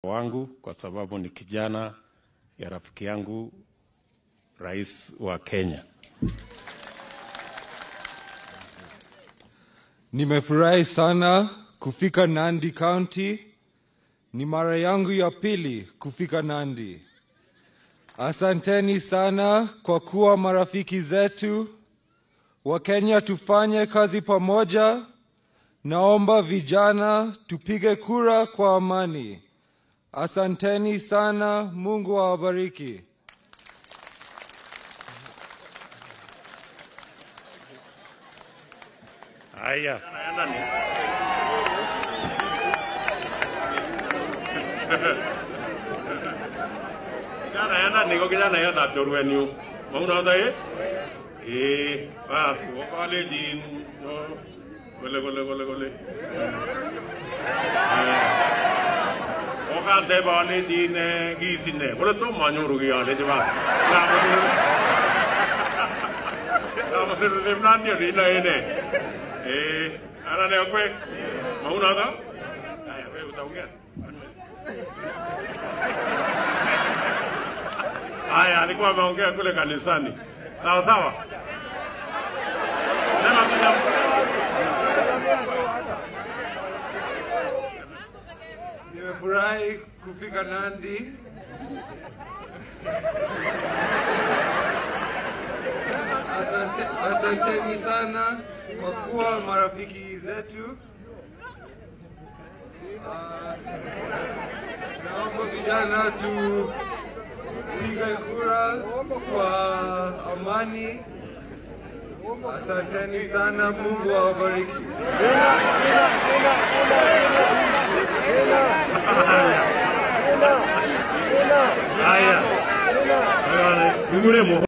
wangu kwa sababu ni kijana ya rafiki yangu rais wa Kenya. Nimefurahi sana kufika Nandi County. Ni mara yangu ya pili kufika Nandi. Asanteni sana kwa kuwa marafiki zetu. Wakenya tufanye kazi pamoja. Naomba vijana tupige kura kwa amani. Asanteni sana, Mungu awabariki. Haya. Kijana niko kijana yana toruenyu. Mauna dai? Bas, wale jin. Gole. Oka de bale jin gisine. Gole to manyuru gi ale jwa. Kamu remnani ri na ene. Ana ne okwe. Mauna da? Aya, wewe utaongea. Haya, alikuwa ameongea kule kanisani. Sawa sawa. Nimefurahi kufika Nandi. Asanteni sana kwa kuwa marafiki zetu. Naomba vijana tupige kura kwa amani. Asanteni sana, Mungu awabariki. Haya.